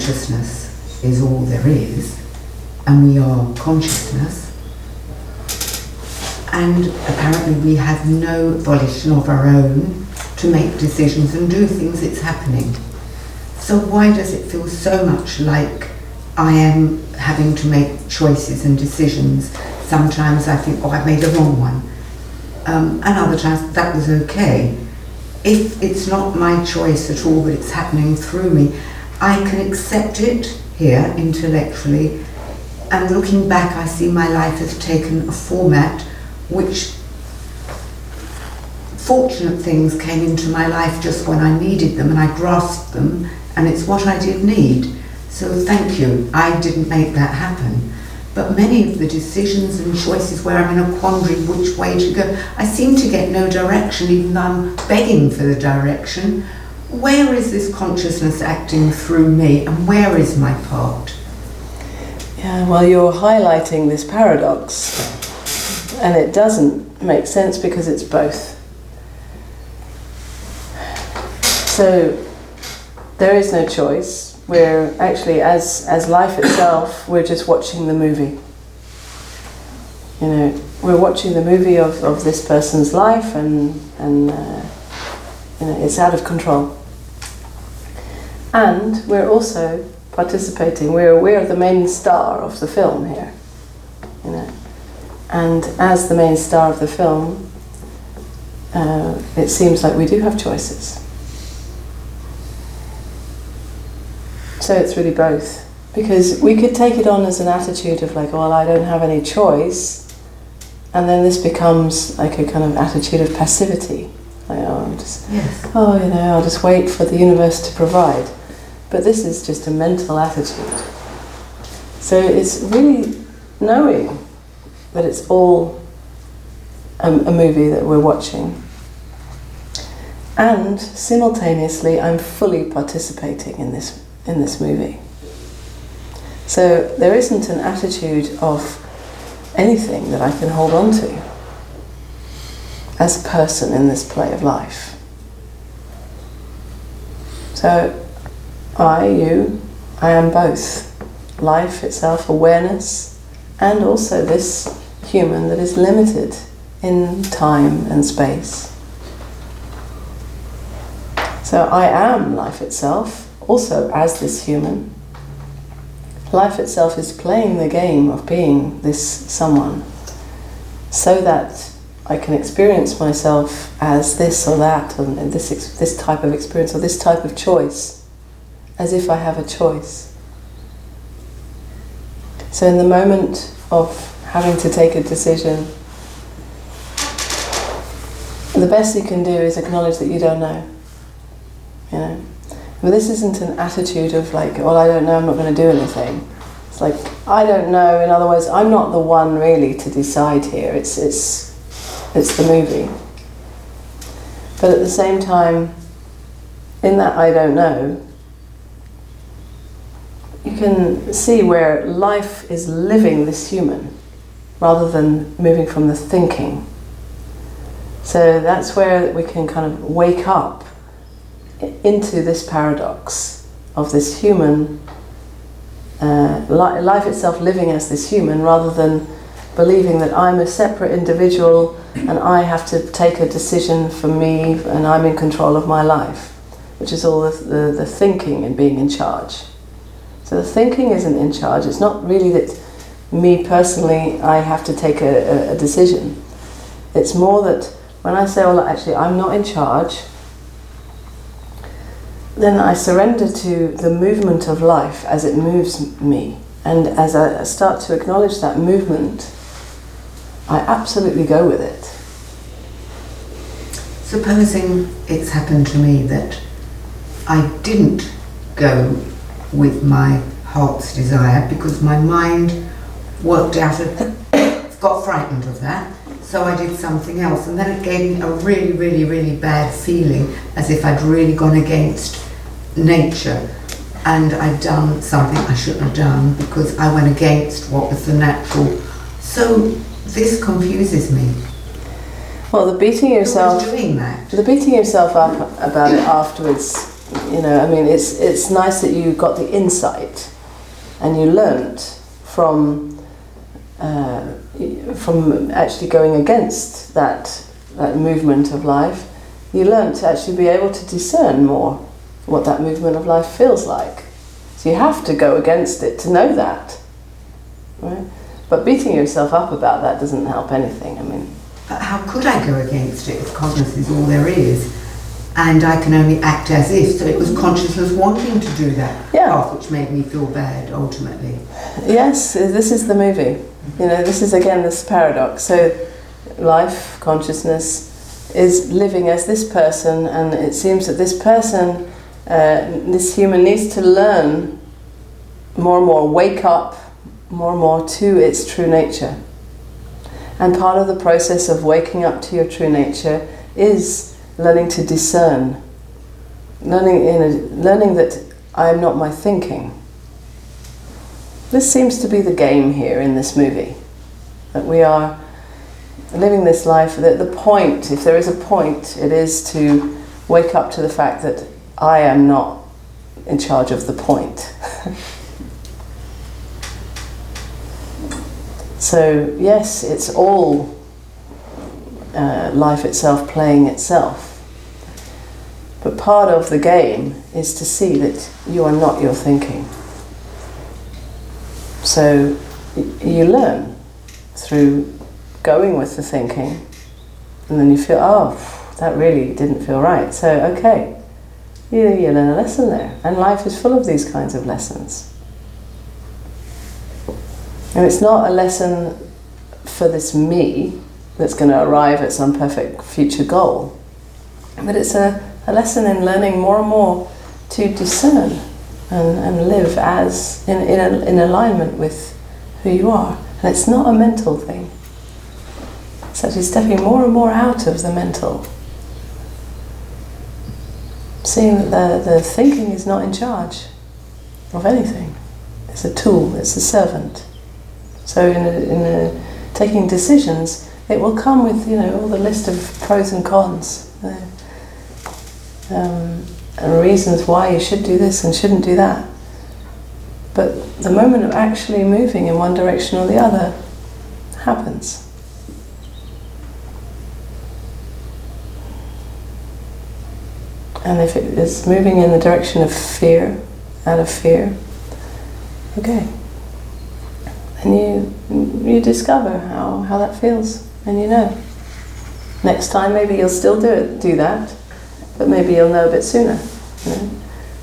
consciousness is all there is, and we are consciousness, and apparently we have no volition of our own to make decisions and do things. It's happening. So why does it feel so much like I am having to make choices and decisions? Sometimes I think, oh, I've made the wrong one. And other times that was okay. If it's not my choice at all, but it's happening through me, I can accept it here intellectually, and looking back I see my life has taken a format which fortunate things came into my life just when I needed them, and I grasped them, and it's what I did need. So thank you, I didn't make that happen. But many of the decisions and choices where I'm in a quandary which way to go, I seem to get no direction, even though I'm begging for the direction. Where is this consciousness acting through me, and where is my part? Yeah, well, you're highlighting this paradox, and it doesn't make sense because it's both. So there is no choice. We're actually, as life itself, we're just watching the movie. You know, we're watching the movie of this person's life, and you know, it's out of control. And we're also participating. We're the main star of the film here. You know, and as the main star of the film, it seems like we do have choices. So it's really both. Because we could take it on as an attitude of like, well, I don't have any choice, and then this becomes like a kind of attitude of passivity. Like, oh, I'm just, yes. Oh, you know, I'll just wait for the universe to provide. But this is just a mental attitude. So it's really knowing that it's all a movie that we're watching. And simultaneously, I'm fully participating in this movie. So there isn't an attitude of anything that I can hold on to as a person in this play of life. So I am both. Life itself, awareness, and also this human that is limited in time and space. So I am life itself, also as this human. Life itself is playing the game of being this someone, so that I can experience myself as this or that, and this type of experience or this type of choice, as if I have a choice. So in the moment of having to take a decision, the best you can do is acknowledge that you don't know. You know, but this isn't an attitude of like, well, I don't know, I'm not going to do anything. It's like, I don't know. In other words, I'm not the one really to decide here. It's the movie. But at the same time, in that I don't know, you can see where life is living this human rather than moving from the thinking. So that's where we can kind of wake up into this paradox of this human, life itself living as this human, rather than believing that I'm a separate individual and I have to take a decision for me and I'm in control of my life, which is all the thinking and being in charge. So the thinking isn't in charge. It's not really that me personally, I have to take a decision. It's more that when I say, well, actually, I'm not in charge, then I surrender to the movement of life as it moves me. And as I start to acknowledge that movement, I absolutely go with it. Supposing it's happened to me that I didn't go with my heart's desire because my mind worked out, got frightened of that, so I did something else, and then it gave me a really, really, really bad feeling, as if I'd really gone against nature and I'd done something I shouldn't have done because I went against what was the natural. So this confuses me. Well, the beating yourself doing that? The beating yourself up about it afterwards You know, I mean, it's nice that you got the insight and you learnt from actually going against that movement of life. You learnt to actually be able to discern more what that movement of life feels like. So you have to go against it to know that, right? But beating yourself up about that doesn't help anything. I mean, but how could I go against it if consciousness is all there is? And I can only act as if, so it was consciousness wanting to do that path, which made me feel bad, ultimately. Yes, this is the movie. You know, this is again this paradox. So life, consciousness, is living as this person, and it seems that this person, this human, needs to learn more and more, wake up more and more to its true nature. And part of the process of waking up to your true nature is learning to discern, learning that I am not my thinking. This seems to be the game here in this movie, that we are living this life, that the point, if there is a point, it is to wake up to the fact that I am not in charge of the point. So yes, it's all life itself playing itself. But part of the game is to see that you are not your thinking. So you learn through going with the thinking, and then you feel, oh, that really didn't feel right. So, okay, you learn a lesson there. And life is full of these kinds of lessons. And it's not a lesson for this me that's going to arrive at some perfect future goal, but it's a lesson in learning more and more to discern and live as in alignment with who you are. And it's not a mental thing. It's actually stepping more and more out of the mental. Seeing that the thinking is not in charge of anything. It's a tool, it's a servant. So in taking decisions, it will come with, all the list of pros and cons. And reasons why you should do this and shouldn't do that. But the moment of actually moving in one direction or the other happens. And if it is moving in the direction of fear, out of fear, okay. And you discover how that feels, and you know. Next time maybe you'll still do that, but maybe you'll know a bit sooner.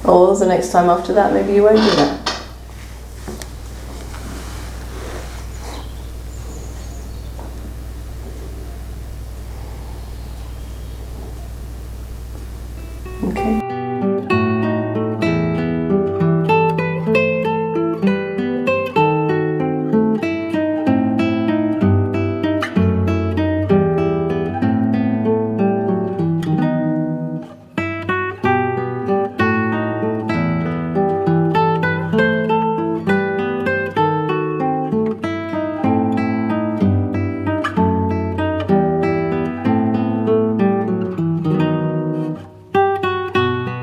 Or the next time after that maybe you won't do that.